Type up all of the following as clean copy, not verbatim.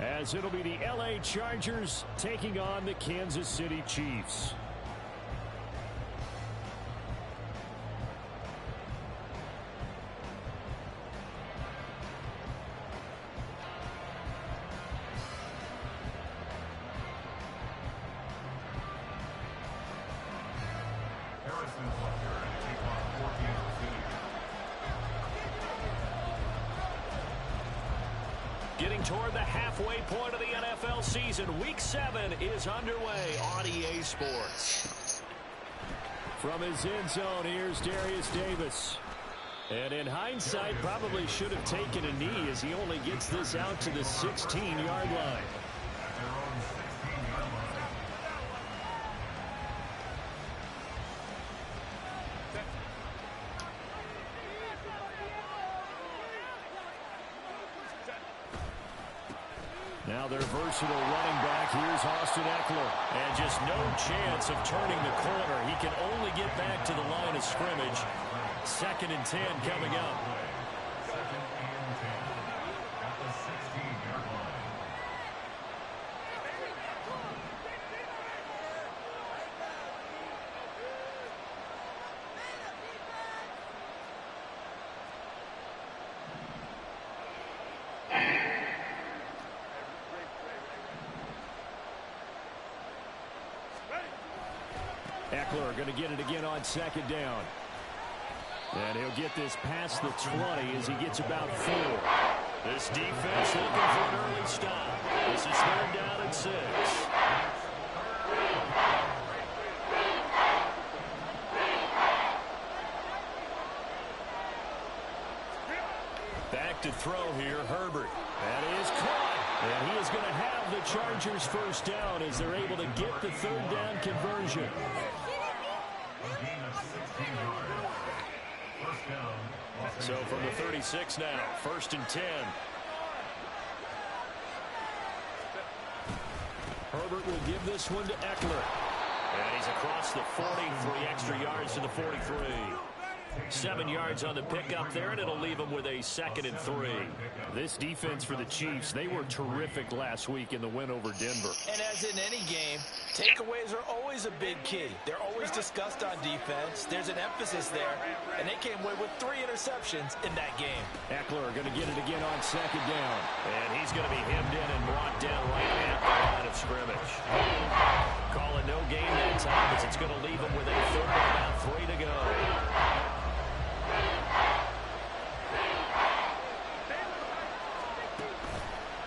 as it'll be the LA Chargers taking on the Kansas City Chiefs. Getting toward the halfway point of the NFL season, Week 7 is underway on EA Sports. From his end zone, here's Darius Davis. And in hindsight, probably should have taken a knee as he only gets this out to the 16-yard line. Now their versatile running back, here's Austin Eckler. And just no chance of turning the corner. He can only get back to the line of scrimmage. 2nd and 10 coming up. Eckler going to get it again on 2nd down. And he'll get this past the 20 as he gets about 4. This defense looking for an early stop. This is 3rd down and 6. Back to throw here, Herbert. That is caught. And he is going to have the Chargers 1st down as they're able to get the 3rd down conversion. So from the 36 now, 1st and 10. Herbert will give this one to Eckler. And he's across the 40, 3 extra yards to the 43. 7 yards on the pickup there, and it'll leave him with a 2nd and 3. This defense for the Chiefs, they were terrific last week in the win over Denver. And as in any game, takeaways are always a big key. They're always discussed on defense. There's an emphasis there, and they came away with 3 interceptions in that game. Eckler going to get it again on 2nd down. And he's going to be hemmed in and brought down right at the line of scrimmage. Calling no gain that time as it's going to leave him with a 3rd and about 3 to go.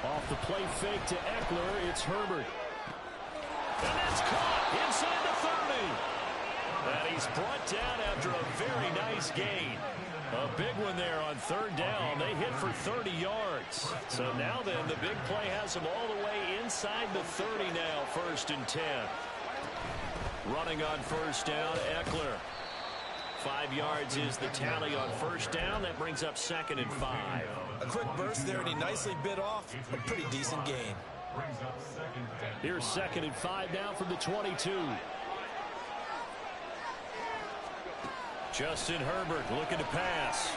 Off the play fake to Eckler, it's Herbert. And that's caught inside the 30. And he's brought down after a very nice gain. A big one there on 3rd down. They hit for 30 yards. So now then, the big play has them all the way inside the 30 now, 1st and 10. Running on 1st down, Eckler. 5 yards is the tally on 1st down. That brings up 2nd and 5. A quick burst there, and he nicely bit off a pretty decent gain. Here's 2nd and 5 now from the 22. Justin Herbert looking to pass.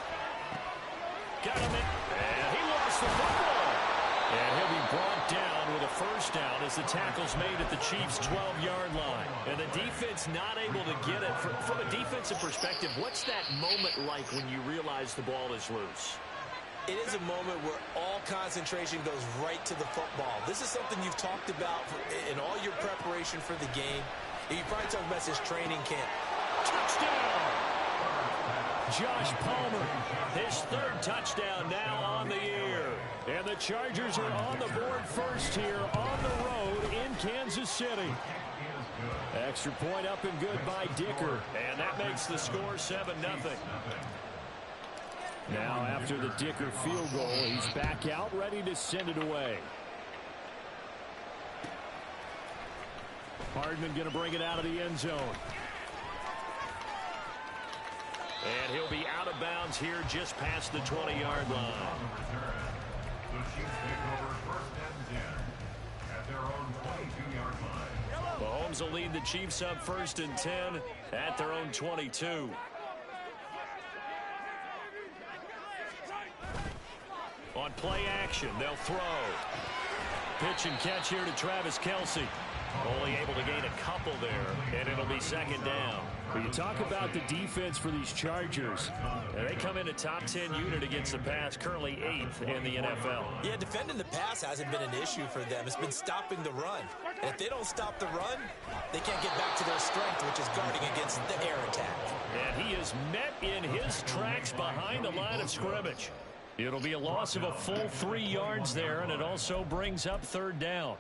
Got him in, and he lost the football. And he'll be brought down with a 1st down as the tackle's made at the Chiefs' 12-yard line. And the defense not able to get it. From a defensive perspective, what's that moment like when you realize the ball is loose? It is a moment where all concentration goes right to the football. This is something you've talked about in all your preparation for the game. You probably talked about this training camp. Touchdown! Josh Palmer, his 3rd touchdown now on the year. And the Chargers are on the board first here on the road in Kansas City. Extra point up and good by Dicker. And that makes the score 7-0. Now after the Dicker field goal, he's back out ready to send it away. Hardman going to bring it out of the end zone. And he'll be out of bounds here just past the 20-yard line. The Chiefs take over 1st and 10 at their own 22-yard line. Mahomes will lead the Chiefs up 1st and 10 at their own 22. On play action, they'll throw. Pitch and catch here to Travis Kelce. Only able to gain a couple there, and it'll be second down. When you talk about the defense for these Chargers, they come in a top 10 unit against the pass, currently 8th in the NFL. Yeah, defending the pass hasn't been an issue for them. It's been stopping the run. And if they don't stop the run, they can't get back to their strength, which is guarding against the air attack. And he is met in his tracks behind the line of scrimmage. It'll be a loss of a full 3 yards there, and it also brings up third down.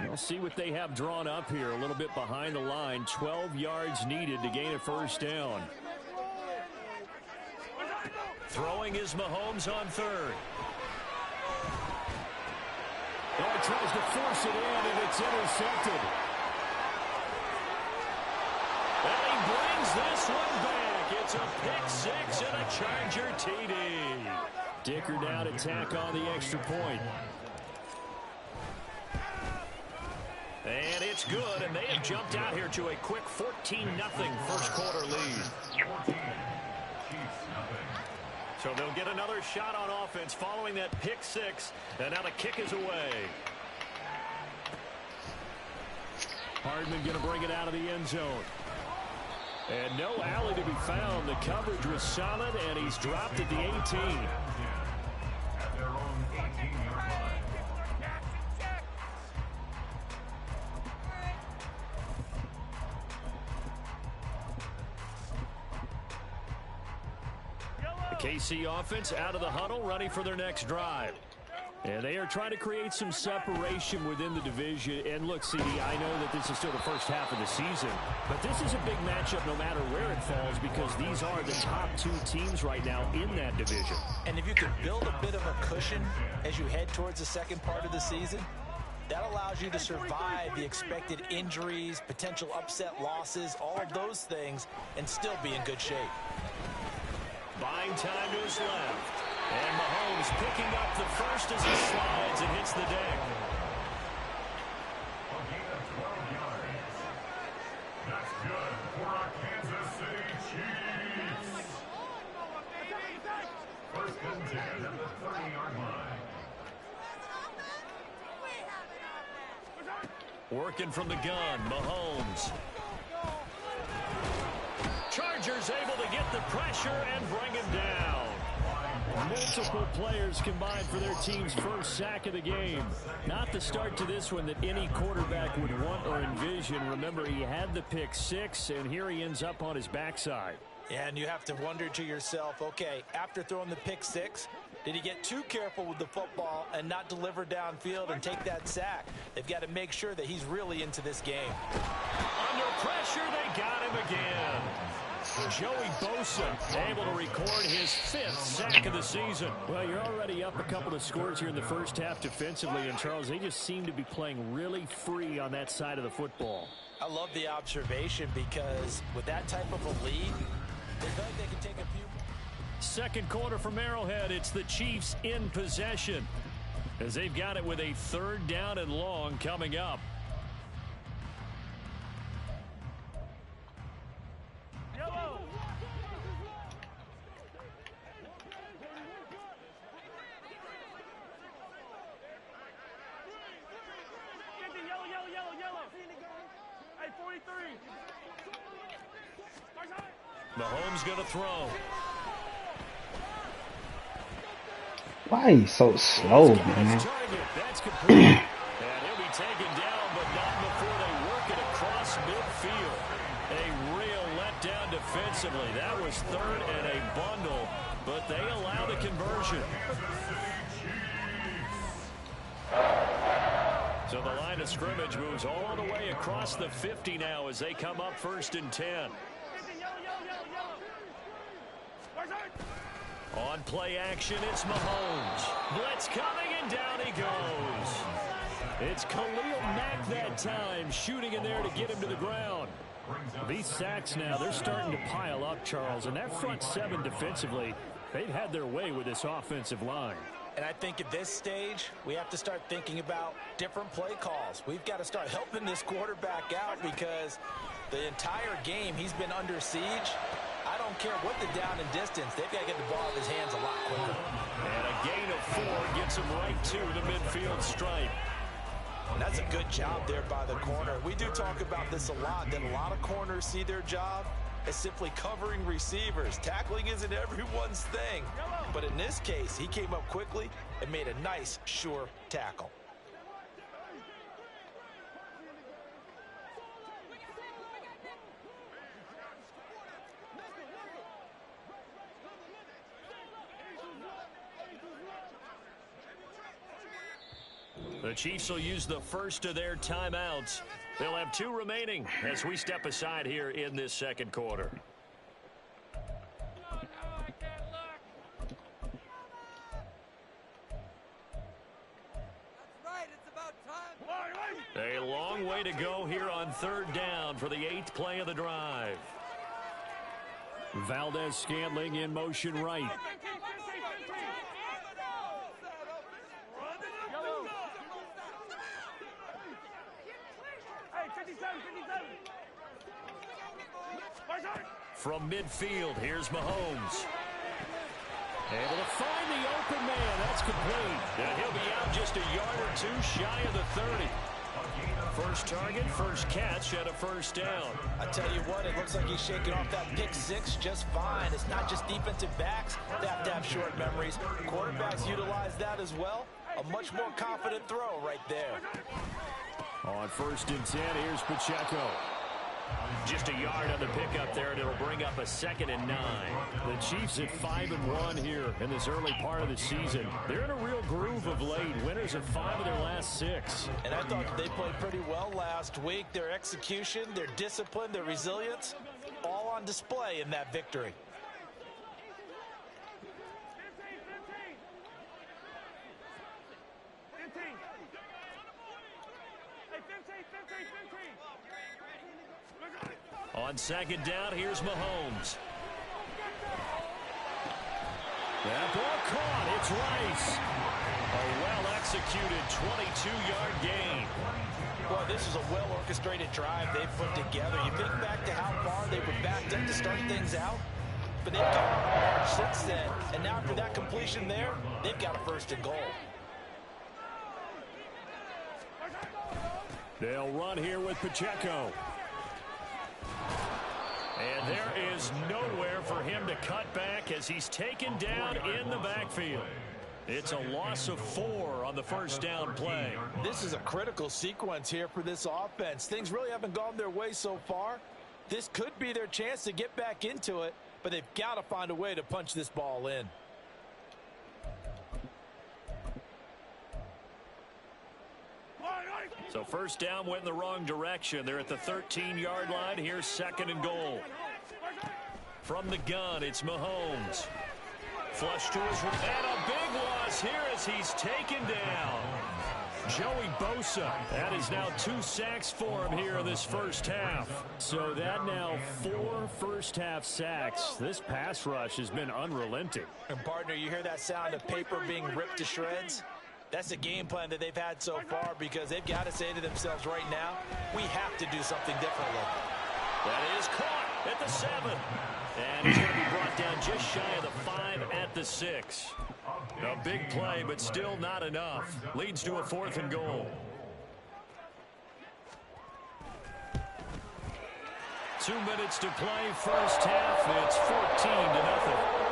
We'll see what they have drawn up here. A little bit behind the line. 12 yards needed to gain a first down. Throwing is Mahomes on third. Oh, tries to force it in, and it's intercepted. And he brings this one back. It's a pick 6 and a Charger TD. Dicker down to tack on the extra point. And it's good, and they have jumped out here to a quick 14-0 first quarter lead. So they'll get another shot on offense following that pick 6, and now the kick is away. Hardman going to bring it out of the end zone. And no alley to be found. The coverage was solid, and he's dropped at the 18. At their own 18-yard line. The KC offense out of the huddle, ready for their next drive. And they are trying to create some separation within the division. And look, CD, I know that this is still the first half of the season, but this is a big matchup no matter where it falls, because these are the top 2 teams right now in that division. And if you could build a bit of a cushion as you head towards the second part of the season, that allows you to survive the expected injuries, potential upset losses, all of those things, and still be in good shape. Buying time to his left. And Mahomes picking up the first as he slides and hits the deck. A gain of 12 yards. That's good for our Kansas City Chiefs. First and 10 at the 30-yard line. Working from the gun, Mahomes. Chargers able to get the pressure and bring him down. Multiple players combined for their team's first sack of the game. Not the start to this one that any quarterback would want or envision. Remember, he had the pick 6, and here he ends up on his backside. Yeah, and you have to wonder to yourself, okay, after throwing the pick 6, did he get too careful with the football and not deliver downfield and take that sack? They've got to make sure that he's really into this game. Under pressure, they got him again. Joey Bosa able to record his 5th sack of the season. Well, you're already up a couple of scores here in the first half defensively, and Charles, they just seem to be playing really free on that side of the football. I love the observation, because with that type of a lead, they feel like they can take a few. Second quarter from Arrowhead, it's the Chiefs in possession, as they've got it with a 3rd down and long coming up. Mahomes going to throw. Why are you so slow, man? That's complete. And he'll be taken down, but not before they work it across midfield. A real letdown defensively. That was 3rd and a bundle, but they allow the conversion. So the line of scrimmage moves all the way across the 50 now as they come up 1st and 10. On play action, it's Mahomes. Blitz coming, and down he goes. It's Khalil Mack that time, shooting in there to get him to the ground. These sacks now, they're starting to pile up, Charles, and that front 7 defensively, they've had their way with this offensive line. And I think at this stage, we have to start thinking about different play calls. We've got to start helping this quarterback out, because the entire game he's been under siege. I I don't care what the down and distance. They've got to get the ball in his hands a lot quicker. And a gain of 4 gets him right to the midfield stripe. And that's a good job there by the corner. We do talk about this a lot, that a lot of corners see their job as simply covering receivers. Tackling isn't everyone's thing. But in this case, he came up quickly and made a nice, sure tackle. The Chiefs will use the first of their timeouts. They'll have 2 remaining as we step aside here in this second quarter. A long way to go here on 3rd down for the 8th play of the drive. Valdez-Scantling in motion right. From midfield, here's Mahomes. Able to find the open man. That's complete. And he'll be out just a yard or 2 shy of the 30. First target, first catch, and a first down. I tell you what, it looks like he's shaking off that pick 6 just fine. It's not just defensive backs that have to have short memories. Quarterbacks utilize that as well. A much more confident throw right there. On 1st and 10, here's Pacheco. Just a yard on the pickup there, and it'll bring up a 2nd and 9. The Chiefs at 5-1 here in this early part of the season. They're in a real groove of late. Winners of 5 of their last 6. And I thought they played pretty well last week. Their execution, their discipline, their resilience, all on display in that victory. On 2nd down, here's Mahomes. That ball caught. It's Rice. A well-executed 22-yard gain. Boy, this is a well-orchestrated drive they've put together. You think back to how far they were backed up to start things out, but they've gone on march since then, and now after that completion there, they've got a 1st and goal. They'll run here with Pacheco. And there is nowhere for him to cut back as he's taken down in the backfield. It's a loss of 4 on the 1st down play. This is a critical sequence here for this offense. Things really haven't gone their way so far. This could be their chance to get back into it, but they've got to find a way to punch this ball in. So 1st down went in the wrong direction. They're at the 13-yard line. Here's 2nd and goal. From the gun, it's Mahomes. Flush to his right. And a big loss here as he's taken down. Joey Bosa. That is now 2 sacks for him here in this 1st half. So that now 4 first-half sacks. This pass rush has been unrelenting. And partner, you hear that sound of paper being ripped to shreds? That's the game plan that they've had so far, because they've got to say to themselves right now, we have to do something differently. That is caught at the 7. And he's going to be brought down just shy of the 5 at the 6. A big play, but still not enough. Leads to a 4th and goal. 2 minutes to play, 1st half. It's 14-0.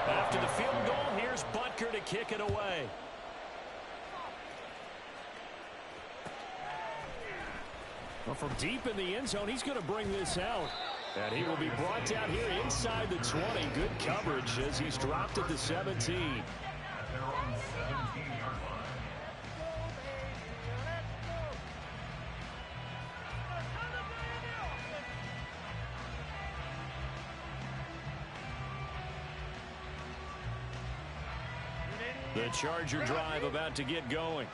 After the field goal, here's Butker to kick it away. Well, from deep in the end zone, he's going to bring this out. And he will be brought down here inside the 20. Good coverage as he's dropped at the 17. The Charger drive about to get going.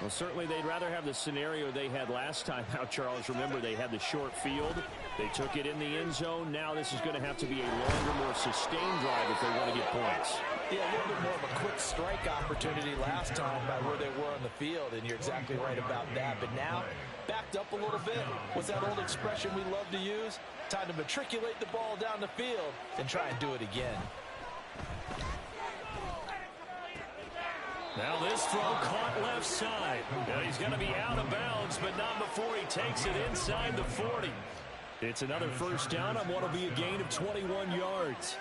Well, certainly they'd rather have the scenario they had last time out, Charles. Remember, they had the short field. They took it in the end zone. Now this is going to have to be a longer, more sustained drive if they want to get points. Yeah, a little bit more of a quick strike opportunity last time by where they were on the field, and you're exactly right about that. But now, backed up a little bit. What's that old expression we love to use? Time to matriculate the ball down the field and try and do it again. Now this throw caught left side. Now he's going to be out of bounds, but not before he takes it inside the 40. It's another first down on what will be a gain of 21 yards.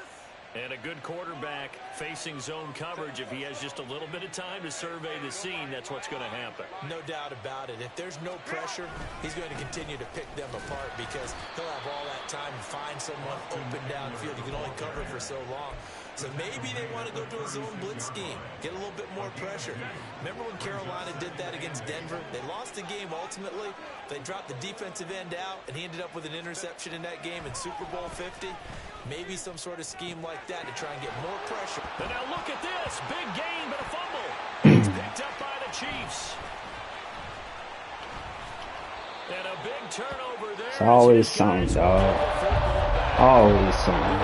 And a good quarterback facing zone coverage. If he has just a little bit of time to survey the scene, that's what's going to happen. No doubt about it. If there's no pressure, he's going to continue to pick them apart because he'll have all that time to find someone open downfield. You can only cover for so long. So maybe they want to go to a zone blitz scheme, get a little bit more pressure. Remember when Carolina did that against Denver? They lost the game ultimately. They dropped the defensive end out, and he ended up with an interception in that game in Super Bowl 50. Maybe some sort of scheme like that to try and get more pressure. And now look at this. Big gain, but a fumble. It's picked up by the Chiefs. And a big turnover there. It's always something, dog. Always something.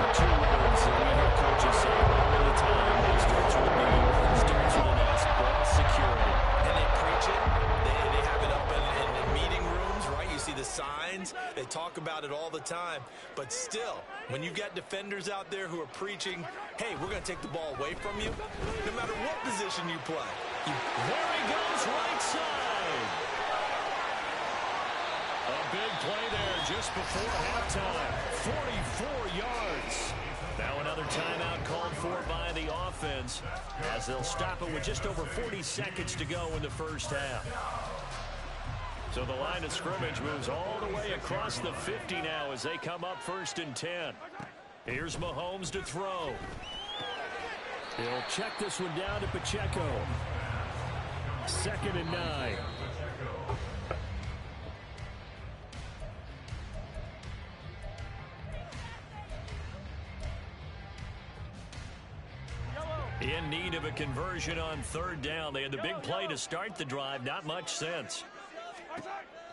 Signs, they talk about it all the time, but still, when you've got defenders out there who are preaching, hey, we're going to take the ball away from you, no matter what position you play. There he goes, right side. A big play there just before halftime. 44 yards. Now another timeout called for by the offense as they'll stop it with just over 40 seconds to go in the first half. So the line of scrimmage moves all the way across the 50 now as they come up 1st and 10. Here's Mahomes to throw. He'll check this one down to Pacheco. 2nd and 9. In need of a conversion on 3rd down. They had the big play to start the drive. Not much sense.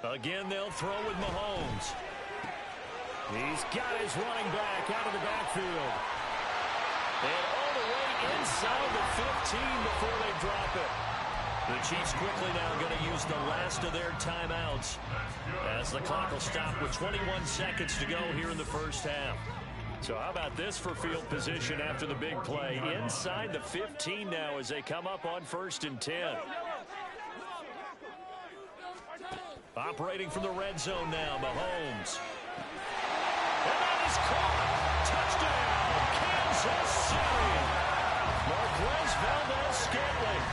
Again, they'll throw with Mahomes. He's got his running back out of the backfield. And all the way inside the 15 before they drop it. The Chiefs quickly now going to use the last of their timeouts as the clock will stop with 21 seconds to go here in the first half. So how about this for field position after the big play? Inside the 15 now as they come up on 1st and 10. Operating from the red zone now, Mahomes. And that is caught. Touchdown, Kansas City. Marquez Valdez-Scantling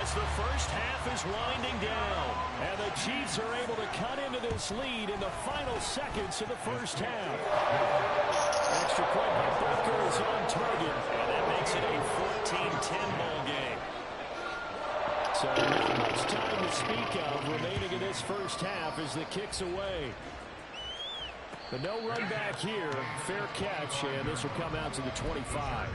as the first half is winding down. And the Chiefs are able to cut into this lead in the final seconds of the first half. Extra point by Booker is on target, and that makes it a 14-10 ball game. So not much time to speak of remaining in this first half as the kick's away. But no run back here. Fair catch, and this will come out to the 25.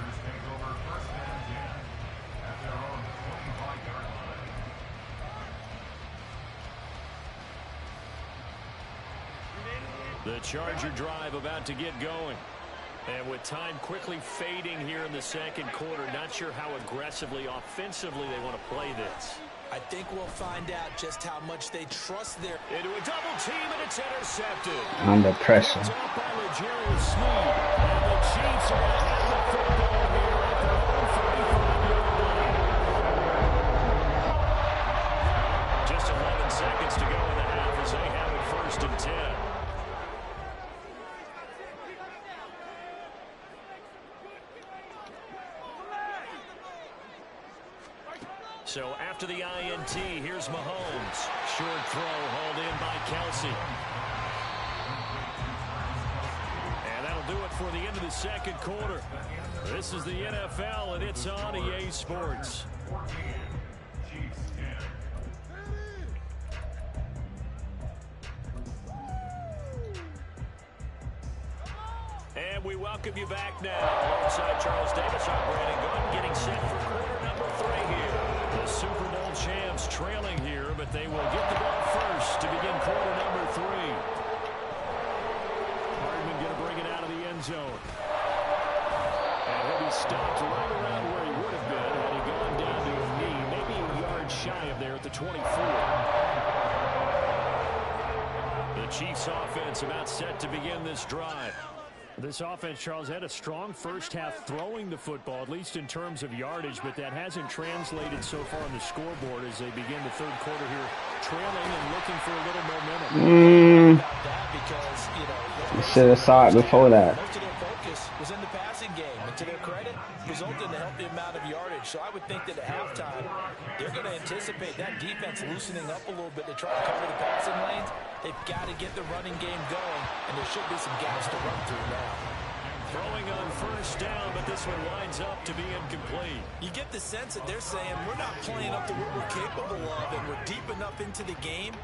The Charger drive about to get going. And with time quickly fading here in the second quarter, not sure how aggressively, offensively they want to play this. I think we'll find out just how much they trust their... Into a double team, and it's intercepted. Under pressure. It's up by Legarius Sneed. And the Chiefs are going to have the football here at their own 45-yard line. Just 11 seconds to go in the half as they have it 1st and 10. So after the INT, here's Mahomes. Short throw hauled in by Kelsey. And that'll do it for the end of the second quarter. This is the NFL, and it's on EA Sports. And we welcome you back now. Alongside Charles Davis, I'm Brandon Gunn, getting set for quarter number 3 here. The Super Bowl champs trailing here, but they will get the ball first to begin quarter number 3. Hardman going to bring it out of the end zone. And he'll be stopped right around where he would have been had he gone down to a knee, maybe a yard shy of there at the 24. The Chiefs offense about set to begin this drive. This offense, Charles, had a strong first half throwing the football, at least in terms of yardage, but that hasn't translated so far on the scoreboard as they begin the third quarter here, trailing and looking for a little momentum. You should have saw it before that. Most of their focus was in the passing game, and to their credit, resulted in a healthy amount of yardage. So I would think that at halftime, they're going to anticipate that defense loosening up a little bit to try to cover the passing lanes. They've got to get the running game going, and there should be some gaps to run through now. Throwing on first down, but this one winds up to be incomplete. You get the sense that they're saying we're not playing up to what we're capable of, and we're deep enough into the game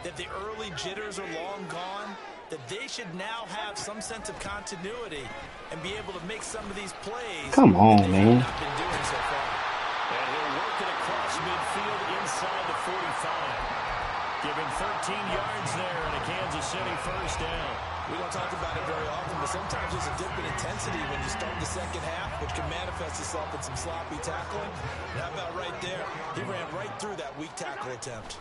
that the early jitters are long gone, that they should now have some sense of continuity and be able to make some of these plays. Come on, man. Not been doing so far. And he'll work it across midfield inside the 45. Giving 13 yards there and a Kansas City first down. We don't talk about it very often, but sometimes there's a dip in intensity when you start the second half, which can manifest itself in some sloppy tackling. And how about right there? He ran right through that weak tackle attempt.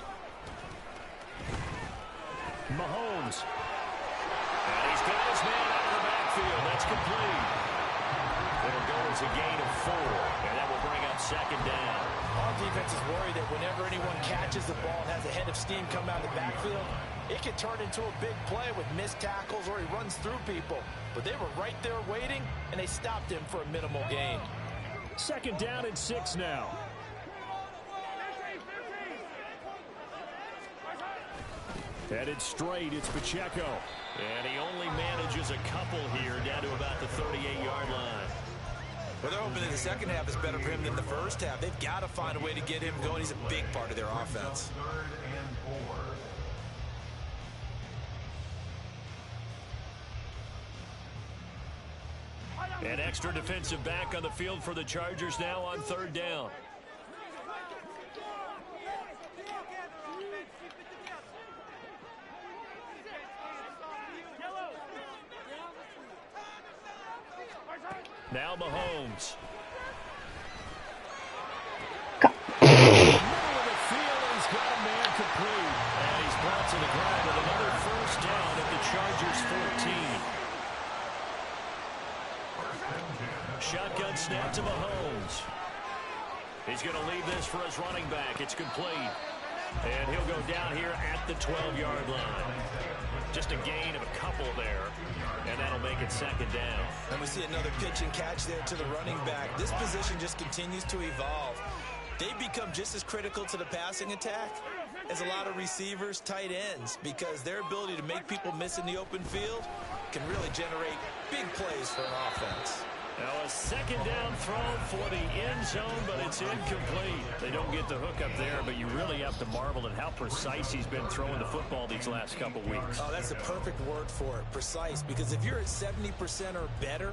Mahomes. And he's got his man out of the backfield. That's complete. It'll go as a gain of 4, and that will bring up second down. Our defense is worried that whenever anyone catches the ball and has a head of steam come out of the backfield, it can turn into a big play with missed tackles or he runs through people. But they were right there waiting, and they stopped him for a minimal gain. Second down and 6 now. Headed straight, it's Pacheco. And he only manages a couple here down to about the 38-yard line. Well, they're hoping that the second half is better for him than the first half. They've got to find a way to get him going. He's a big part of their offense. Third and 4. An extra defensive back on the field for the Chargers now on third down. Now Mahomes. Middle of the field, he's got a man complete. And he's brought to the ground with another first down at the Chargers 14. Shotgun snap to Mahomes. He's going to leave this for his running back. It's complete. And he'll go down here at the 12-yard line. Just a gain of a couple there. And that'll make it second down. And we see another pitch and catch there to the running back. This position just continues to evolve. They become just as critical to the passing attack as a lot of receivers, tight ends, because their ability to make people miss in the open field can really generate big plays for an offense. Now a second down throw for the end zone, but it's incomplete. They don't get the hook up there, but you really have to marvel at how precise he's been throwing the football these last couple weeks. Oh, that's the perfect word for it, precise, because if you're at 70% or better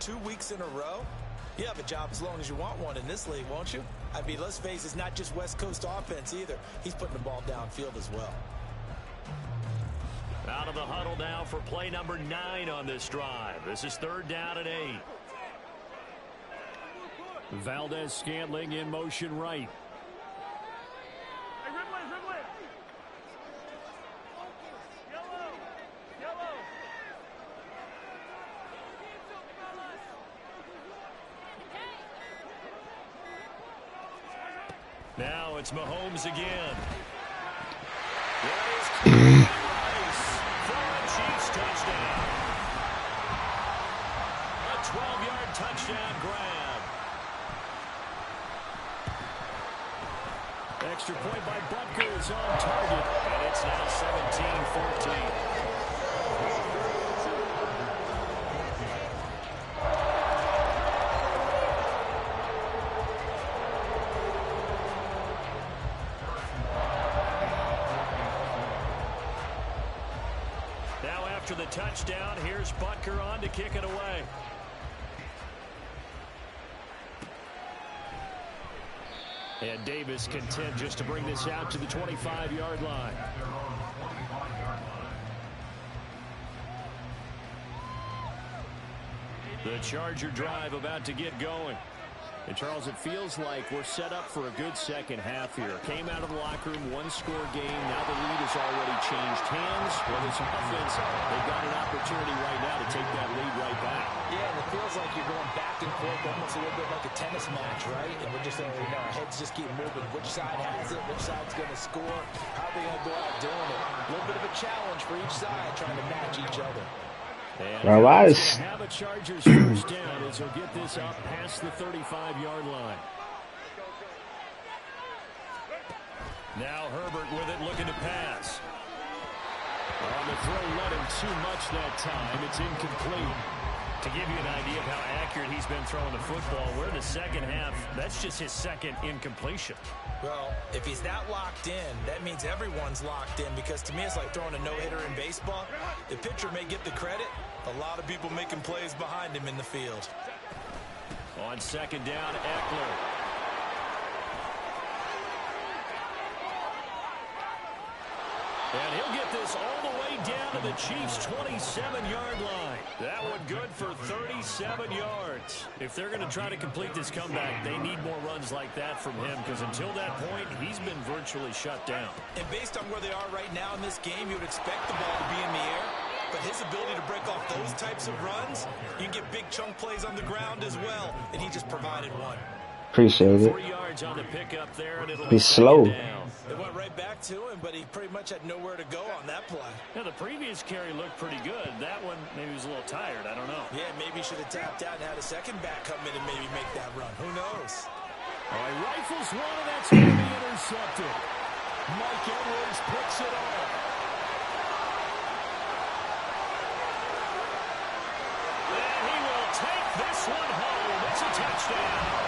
2 weeks in a row, you have a job as long as you want one in this league, won't you? I mean, let's face it, it's not just West Coast offense either. He's putting the ball downfield as well. Out of the huddle now for play number 9 on this drive. This is third down and 8. Valdez-Scantling in motion right. Now it's Mahomes again. That is Rice for a Chiefs touchdown. A 12-yard touchdown grab. Extra point by Butker is on target, and it's now 17-14. Now after the touchdown, here's Butker on to kick it away. And Davis content just to bring this out to the 25-yard line. The Charger drive about to get going. And, Charles, it feels like we're set up for a good second half here. Came out of the locker room, one-score game. Now the lead has already changed hands. Well, this offense, they've got an opportunity right now to take that lead right back. Yeah, and it feels like you're going back and forth almost a little bit like a tennis match, right? And we're just, our heads just keep moving. Which side has it? Which side's going to score? How are they going to go out doing it? A little bit of a challenge for each side trying to match each other. Bro, why is... Have a Chargers first down as he'll get this up past the 35-yard line. Now Herbert with it, looking to pass. On the throw, let him too much that time. It's incomplete. To give you an idea of how accurate he's been throwing the football, we're in the second half. That's just his second incompletion. Well, if he's that locked in, that means everyone's locked in, because to me it's like throwing a no-hitter in baseball. The pitcher may get the credit. A lot of people making plays behind him in the field. On second down, Eckler. And he'll get this all the way down to the Chiefs' 27-yard line. That one good for 37 yards. If they're going to try to complete this comeback, they need more runs like that from him, because until that point, he's been virtually shut down. And based on where they are right now in this game, you would expect the ball to be in the air. But his ability to break off those types of runs, you can get big chunk plays on the ground as well. And he just provided one. Appreciate it. 3 yards on the pickup there, and it'll be slow. It went right back to him, but he pretty much had nowhere to go on that play. Now, the previous carry looked pretty good. That one, maybe he was a little tired. I don't know. Yeah, maybe he should have tapped out and had a second back come in and maybe make that run. Who knows? All right, rifles one, and that's going to be intercepted. Mike Edwards picks it off. And he will take this one home. It's a touchdown.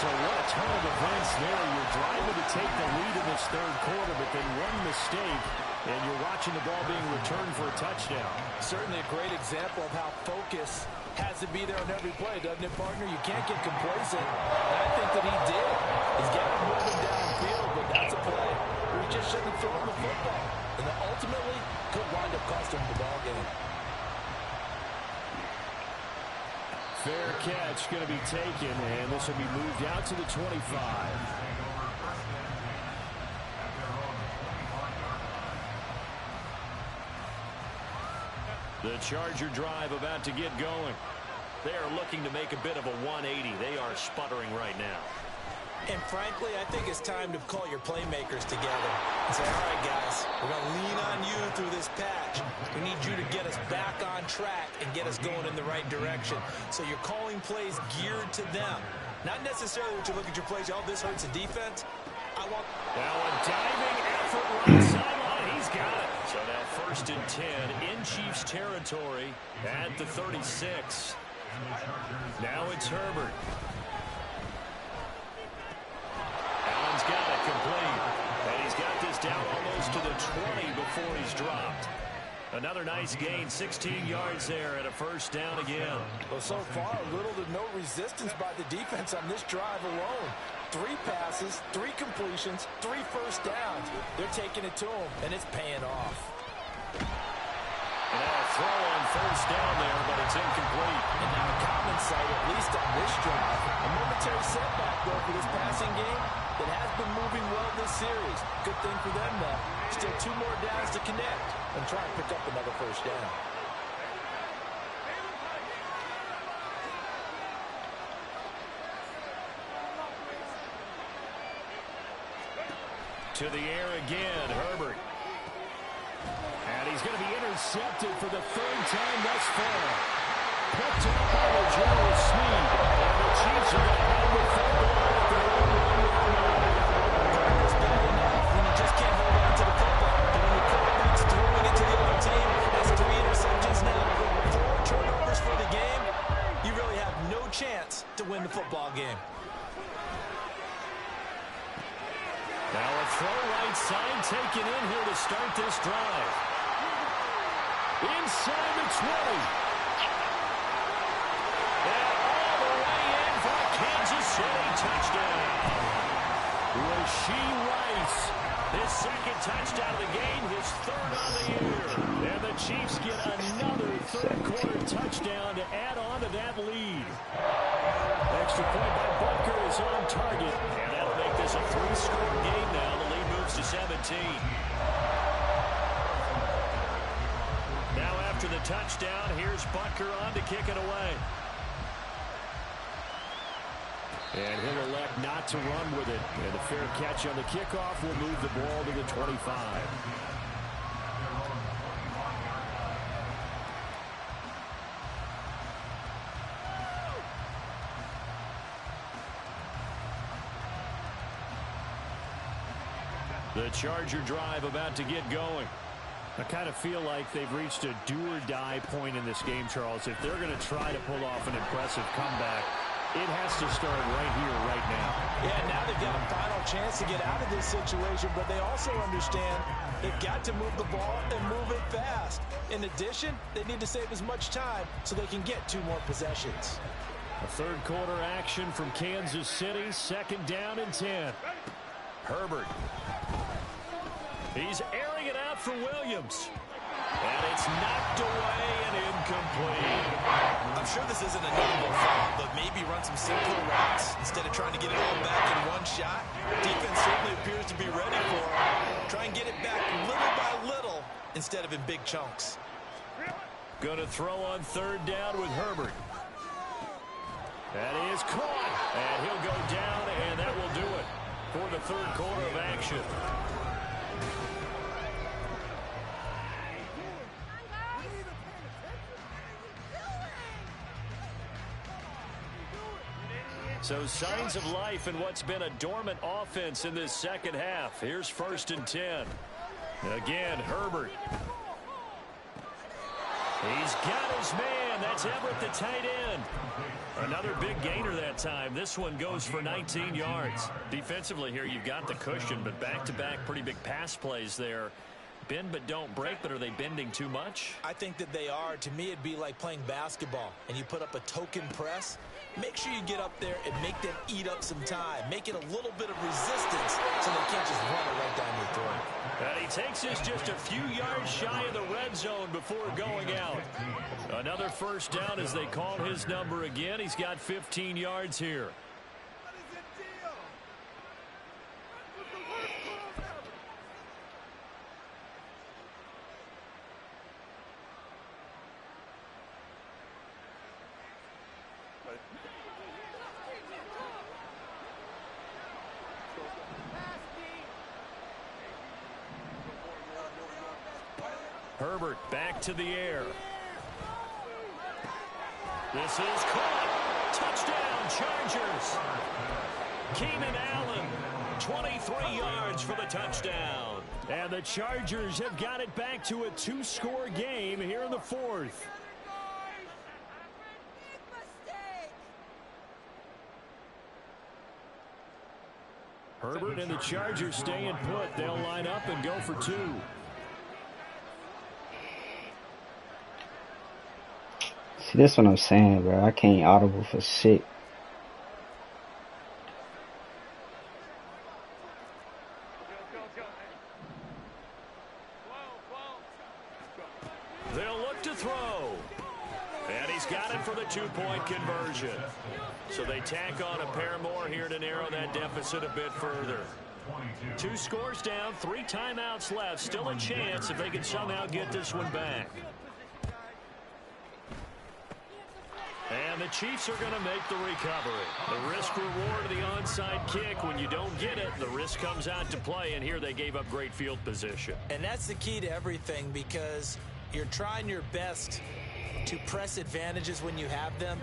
So what a turn of events there. You're driving to take the lead in this third quarter, but then one mistake, and you're watching the ball being returned for a touchdown. Certainly a great example of how focus has to be there on every play, doesn't it, partner? You can't get complacent, and I think that he did. He's got him moving downfield, but that's a play where he just shouldn't have thrown the football. And that ultimately could wind up costing him the ball game. Fair catch going to be taken, and this will be moved out to the 25. The Charger drive about to get going. They are looking to make a bit of a 180. They are sputtering right now. And frankly, I think it's time to call your playmakers together and say, all right, guys, we're going to lean on you through this patch. We need you to get us back on track and get us going in the right direction. So you're calling plays geared to them. Not necessarily that you look at your plays, oh, this hurts the defense. I want... Now a diving effort right sideline. He's got it. So now 1st and 10 in Chiefs territory at the 36. Now it's Herbert. Allen's got it complete. And he's got this down almost to the 20 before he's dropped. Another nice gain, 16 yards there and a first down again. Well, so far, little to no resistance by the defense on this drive alone. 3 passes, 3 completions, 3 first downs. They're taking it to him, and it's paying off. And now a throw on first down there, but it's incomplete. And now a common sight, at least on this drive. A momentary setback, though, for this passing game that has been moving well this series. Good thing for them, though. Still 2 more downs to connect and try and pick up another first down. To the air again, Herbert. And he's going to be intercepted for the 3rd time thus far. Picked up by Joe Snead. And the Chiefs are going to have the football at their own 1-yard line. It's bad enough when you just can't hold on to the football. But when the quarterback's throwing it to the other team, that's 3 interceptions now, 4 turnovers for the game, you really have no chance to win the football game. Now a throw right side taken in here to start this drive. Inside the 20. And all the way in for a Kansas City touchdown. Rasheed Rice. His second touchdown of the game, his third on the year. And the Chiefs get another third-quarter touchdown to add on to that lead. Extra point by Butker is on target. And that'll make this a 3-score game now. The lead moves to 17. Now after the touchdown, here's Butker on to kick it away. And he'll elect not to run with it. And a fair catch on the kickoff will move the ball to the 25. The Charger drive about to get going. I kind of feel like they've reached a do-or-die point in this game, Charles. If they're going to try to pull off an impressive comeback, it has to start right here, right now. Yeah, now they've got a final chance to get out of this situation, but they also understand they've got to move the ball and move it fast. In addition, they need to save as much time so they can get 2 more possessions. A third-quarter action from Kansas City, 2nd down and 10. Herbert. He's airing it out for Williams. And it's knocked away and incomplete. I'm sure this isn't a normal foul, but maybe run some simpler routes instead of trying to get it all back in one shot. Defense certainly appears to be ready for it. Try and get it back little by little instead of in big chunks. Going to throw on 3rd down with Herbert. That is caught. And he'll go down, and that will do it for the 3rd quarter of action. So signs of life in what's been a dormant offense in this second half. Here's 1st and 10. Again, Herbert. He's got his man. That's Everett, the tight end. Another big gainer that time. This one goes for 19 yards. Defensively here, you've got the cushion, but back-to-back pretty big pass plays there. Bend but don't break, but are they bending too much? I think that they are. To me, it'd be like playing basketball, and you put up a token press. Make sure you get up there and make them eat up some time. Make it a little bit of resistance so they can't just run it right down your throat. And he takes us just a few yards shy of the red zone before going out. Another 1st down as they call his number again. He's got 15 yards here. Herbert back to the air. This is caught. Touchdown, Chargers. Keenan Allen, 23 yards for the touchdown. And the Chargers have got it back to a 2-score game here in the 4th. Herbert and the Chargers staying put. They'll line up and go for 2. See, that's what I'm saying, bro. I can't audible for shit. They'll look to throw. And he's got it for the 2-point conversion. So they tack on a pair more here to narrow that deficit a bit further. 2 scores down, 3 timeouts left. Still a chance if they can somehow get this one back. And the Chiefs are going to make the recovery. The risk-reward of the onside kick. When you don't get it, the risk comes out to play, and here they gave up great field position. And that's the key to everything, because you're trying your best to press advantages when you have them,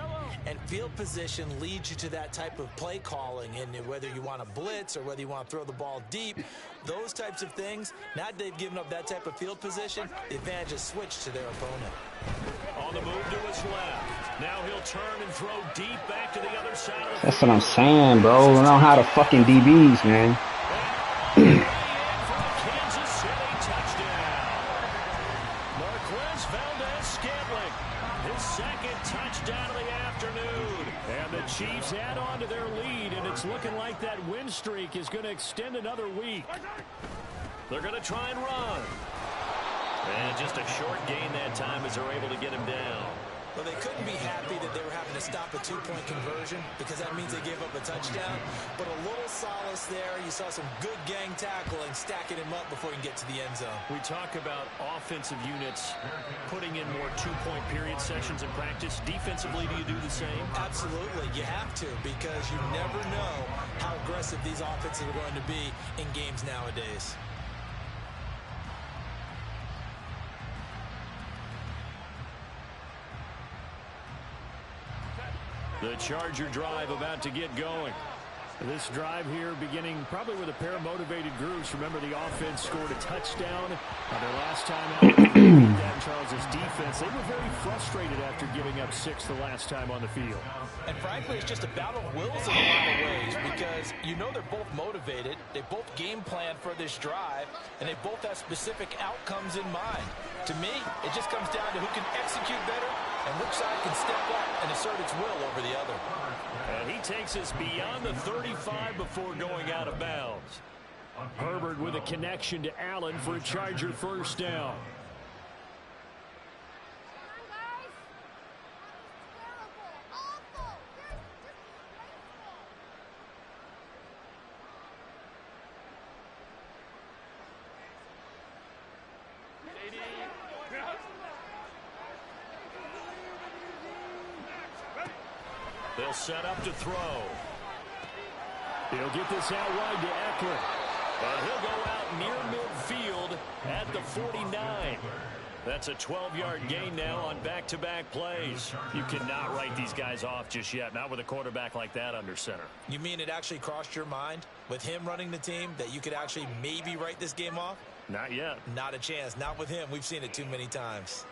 and field position leads you to that type of play calling. And whether you want to blitz or whether you want to throw the ball deep, those types of things, now that they've given up that type of field position, the advantage is switched to their opponent. On the move to his left. Now he'll turn and throw deep back to the other side of the That's what I'm saying, bro. We don't have the fucking DBs, man. Marquez Valdez-Scantling, his second touchdown of the afternoon. And the Chiefs add on to their lead, and it's looking like that win streak is going to extend another week. They're going to try and run. And just a short gain that time as they're able to get him down. Well, they couldn't be happy that they were having to stop a two-point conversion because that means they gave up a touchdown. But a little solace there. You saw some good gang tackling, stacking him up before he can get to the end zone. We talk about offensive units putting in more two-point period sessions in practice. Defensively, do you do the same? Absolutely. You have to because you never know how aggressive these offenses are going to be in games nowadays. The Charger drive about to get going. This drive here beginning probably with a pair of motivated groups. Remember, the offense scored a touchdown their last time out. That Charles' defense, they were very frustrated after giving up 6 the last time on the field. And frankly, it's just a battle of wills in a lot of ways because you know they're both motivated. They both game plan for this drive, and they both have specific outcomes in mind. To me, it just comes down to who can execute better and which side can step up and assert its will over the other. And he takes us beyond the 35 before going out of bounds. Herbert with a connection to Allen for a Charger first down. They'll set up to throw. He'll get this out wide to Eckler. And he'll go out near midfield at the 49. That's a 12-yard gain now on back-to-back plays. You cannot write these guys off just yet, not with a quarterback like that under center. You mean it actually crossed your mind with him running the team that you could actually maybe write this game off? Not yet. Not a chance. Not with him. We've seen it too many times.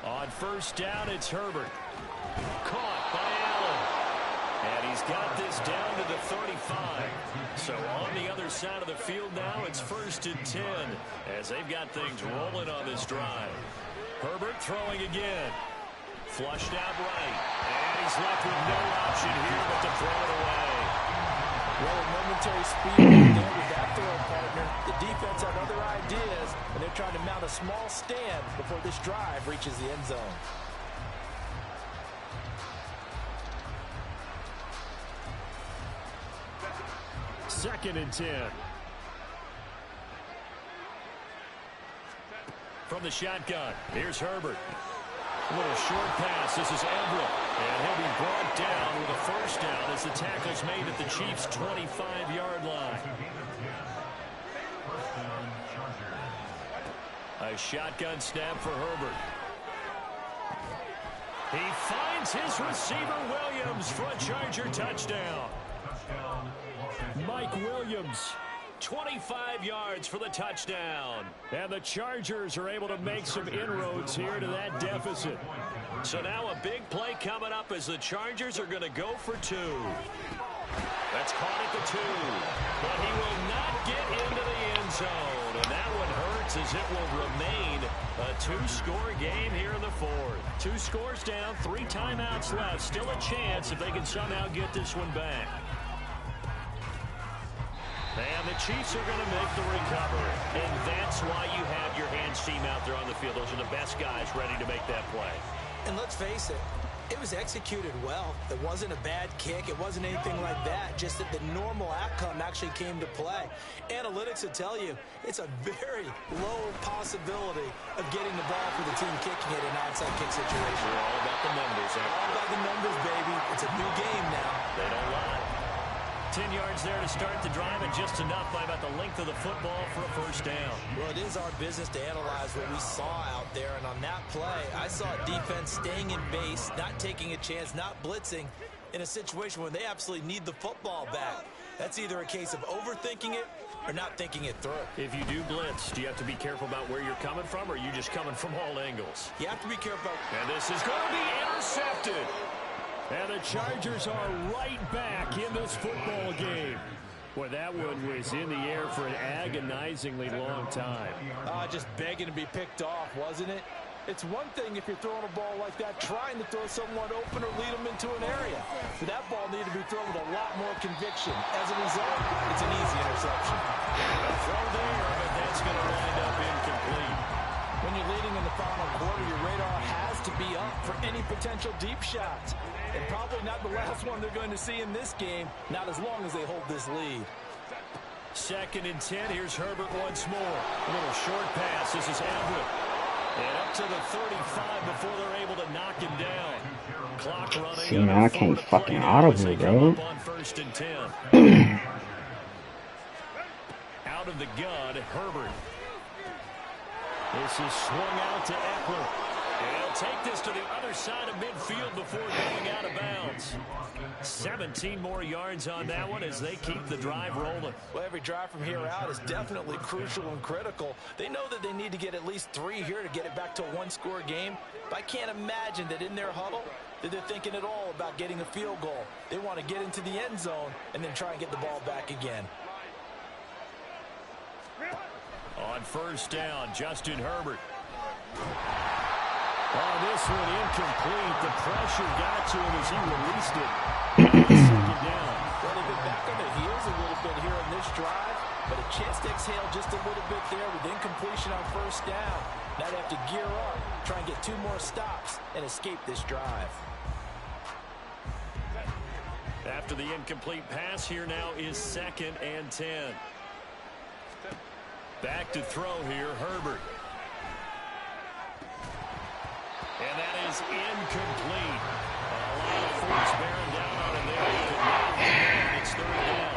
On first down, it's Herbert. Caught by Allen. And he's got this down to the 35. So on the other side of the field now, it's 1st and 10 as they've got things rolling on this drive. Herbert throwing again. Flushed out right. And he's left with no option here but to throw it away. Well, a momentary speed right there with that throw partner. The defense had other ideas, and they're trying to mount a small stand before this drive reaches the end zone. Second and 10. From the shotgun, here's Herbert. A little short pass. This is Everett. And he'll be brought down with a first down as the tackle's made at the Chiefs' 25-yard line. A shotgun snap for Herbert. He finds his receiver Williams for a Charger touchdown. Mike Williams, 25 yards for the touchdown. And the Chargers are able to make some inroads here to that deficit. So now a big play coming up as the Chargers are going to go for 2. That's caught at the 2. But he will not get into the end zone. And that one hurts as it will remain a 2-score game here in the 4th. 2 scores down, 3 timeouts left. Still a chance if they can somehow get this one back. And the Chiefs are going to make the recovery. And that's why you have your hands team out there on the field. Those are the best guys ready to make that play. And let's face it, it was executed well. It wasn't a bad kick. It wasn't anything like that. Just that the normal outcome actually came to play. Analytics will tell you it's a very low possibility of getting the ball for the team kicking it in an onside kick situation. We're all about the numbers. All about the numbers, baby. It's a new game now. They don't lie. 10 yards there to start the drive, and just enough by about the length of the football for a first down. Well, it is our business to analyze what we saw out there, and on that play, I saw a defense staying in base, not taking a chance, not blitzing in a situation where they absolutely need the football back. That's either a case of overthinking it or not thinking it through. If you do blitz, do you have to be careful about where you're coming from, or are you just coming from all angles? You have to be careful. And this is going to be intercepted. And the Chargers are right back in this football game. Boy, that one was in the air for an agonizingly long time. Just begging to be picked off, wasn't it? It's one thing if you're throwing a ball like that, trying to throw someone open or lead them into an area. But that ball needed to be thrown with a lot more conviction. As a result, it's an easy interception. A throw there, but that's going to wind up incomplete. When you're leading in the final quarter, your radar has to be up for any potential deep shots. And probably not the last one they're going to see in this game, not as long as they hold this lead. 2nd and 10. Here's Herbert once more. A little short pass. This is Everett. And up to the 35 before they're able to knock him down. Clock running. See, man, I can't fucking audible, bro. On 1st and 10. Out of the gun, Herbert. This is swung out to Eckler. And he'll take this to the other side of midfield before going out of bounds. 17 more yards on that one as they keep the drive rolling. Well, every drive from here out is definitely crucial and critical. They know that they need to get at least 3 here to get it back to a one-score game. But I can't imagine that in their huddle that they're thinking at all about getting a field goal. They want to get into the end zone and then try and get the ball back again. On 1st down, Justin Herbert. Oh, this one incomplete. The pressure got to him as he released it. 2nd down. Well, they've been back on their heels a little bit here on this drive, but a chance to exhale just a little bit there with incompletion on 1st down. Now they have to gear up, try and get 2 more stops, and escape this drive. After the incomplete pass, here now is 2nd and 10. Back to throw here, Herbert. And that is incomplete. A lot of force bearing down on him there. It's 3rd down.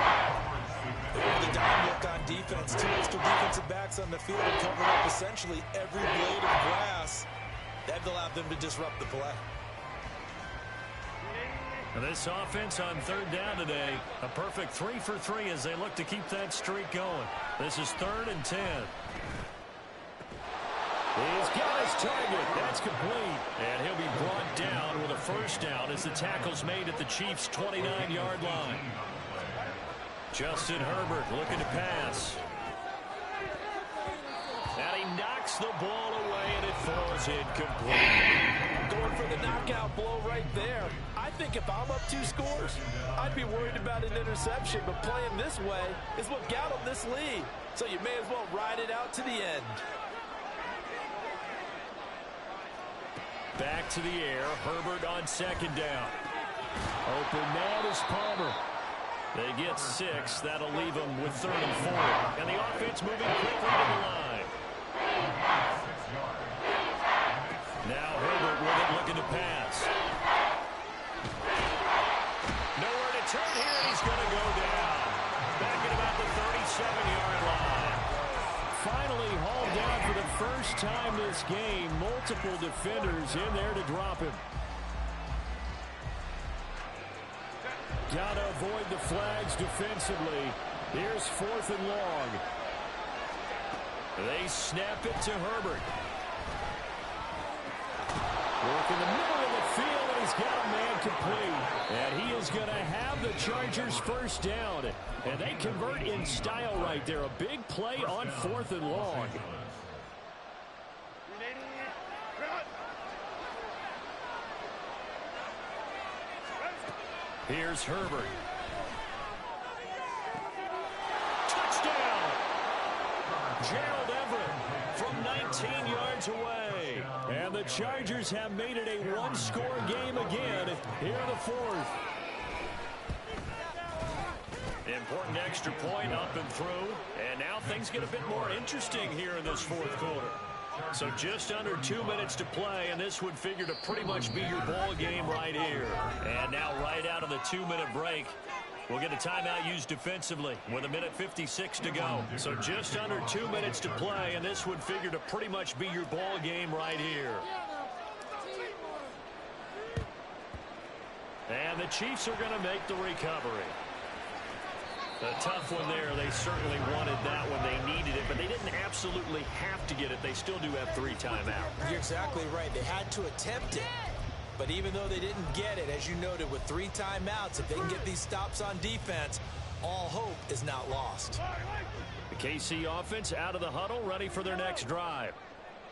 With a dime look on defense, 2 extra defensive backs on the field and covered up essentially every blade of grass. That allowed them to disrupt the play. And this offense on 3rd down today, a perfect 3 for 3 as they look to keep that streak going. This is 3rd and 10. He's got his target. That's complete. And he'll be brought down with a 1st down as the tackle's made at the Chiefs' 29-yard line. Justin Herbert looking to pass. And he knocks the ball away, and it falls incomplete. Going for the knockout blow right there. I think if I'm up 2 scores, I'd be worried about an interception, but playing this way is what got them this lead. So you may as well ride it out to the end. Back to the air. Herbert on 2nd down. Open man is Palmer. They get 6. That'll leave them with 3rd and 4. And the offense moving quickly to the line. Now Herbert with it, looking to pass. Nowhere to turn here, and he's going to go down. Back at about the 37-yard line. Finally hauled down for the first time this game. Multiple defenders in there to drop him. Got to avoid the flags defensively. Here's 4th and long. They snap it to Herbert. Work in the middle of the field, and he's got a man complete. And he is going to have the Chargers 1st down. And they convert in style right there. A big play on 4th and long. Here's Herbert. Touchdown! Gerald Everett from 19 yards away. And the Chargers have made it a one-score game again here in the 4th. Important extra point up and through. And now things get a bit more interesting here in this 4th quarter. So just under 2 minutes to play, and this would figure to pretty much be your ball game right here. And now right out of the 2-minute break, we'll get a timeout used defensively with 1:56 to go. So just under 2 minutes to play, and this would figure to pretty much be your ball game right here. And the Chiefs are going to make the recovery. A tough one there. They certainly wanted that when they needed it, but they didn't absolutely have to get it. They still do have 3 timeouts. You're exactly right. They had to attempt it. But even though they didn't get it, as you noted, with 3 timeouts, if they can get these stops on defense, all hope is not lost. The KC offense out of the huddle, ready for their next drive.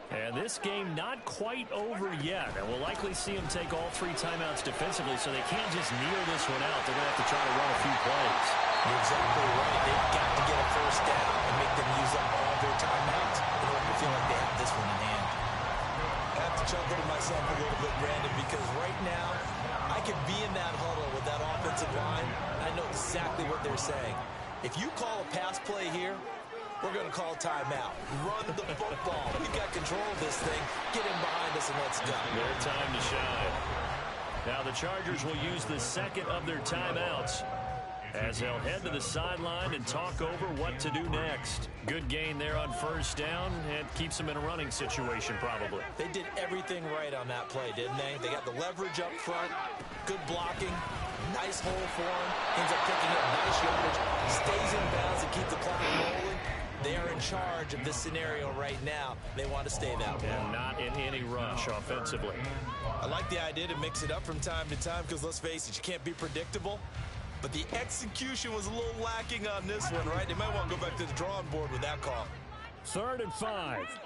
And this game not quite over yet. And we'll likely see them take all 3 timeouts defensively, so they can't just kneel this one out. They're going to have to try to run a few plays. You're exactly right. They've got to get a first down and make them use up all their timeouts in order to feel like they have this one in hand. I have to chuckle to myself a little bit, Brandon, because right now I could be in that huddle with that offensive line. I know exactly what they're saying. If you call a pass play here, we're going to call timeout. Run the football. We've got control of this thing. Get in behind us and let's go. Their time to shine. Now the Chargers will use the second of their timeouts as they'll head to the sideline and talk over what to do next. Good gain there on first down and keeps them in a running situation probably. They did everything right on that play, didn't they? They got the leverage up front, good blocking, nice hole for him, ends up picking up nice yardage, stays in bounds and keep the clock rolling. They are in charge of this scenario right now. They want to stay that way. And not in any rush offensively. I like the idea to mix it up from time to time because, let's face it, you can't be predictable. But the execution was a little lacking on this one, right? They might want to go back to the drawing board with that call. 3rd and 5.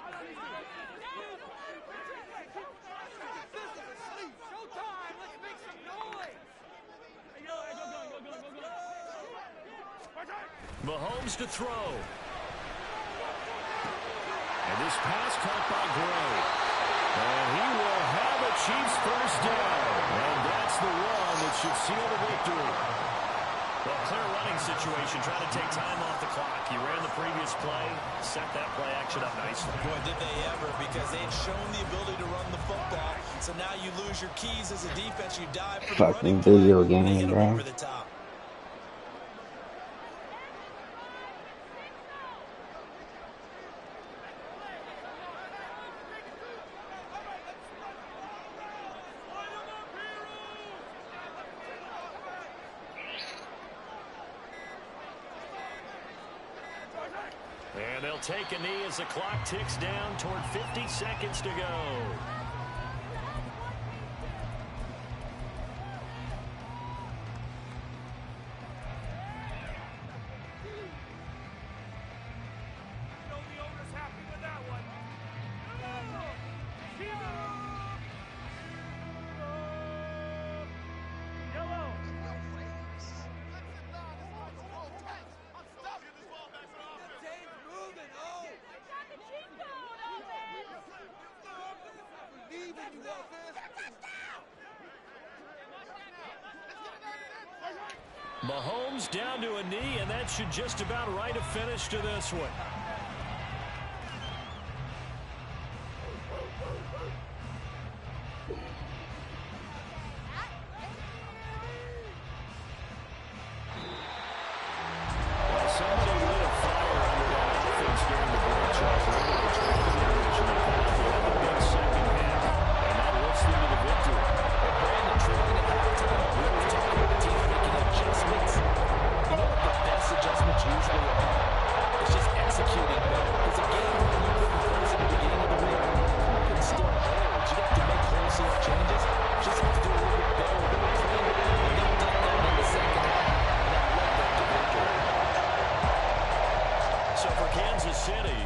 Mahomes to throw. And this pass caught by Gray. And he will have a Chiefs first down. And that's the one that should seal the victory. Well, clear running situation, trying to take time off the clock. He ran the previous play, set that play action up nicely. Boy, did they ever, because they had shown the ability to run the football. So now you lose your keys as a defense. You dive for the running play. Video They hit game, them bro. over the top. And they'll take a knee as the clock ticks down toward 50 seconds to go. Mahomes down to a knee, and that should just about write a finish to this one. Well, somebody lit a fire under that offense during the breach operation, which originally had a big second half, and that lifts them to the victory. Brandon, trailing at halftime, we were talking about teams making adjustments. You know what the best adjustments usually are? It's just executing better. Because again, when you put in place at the beginning of the week, you can still hold. You don't have to make wholesale changes. You just have to do a little bit better, a little cleaner. And they've done that in the second half. And that led them to victory. So for Kansas City,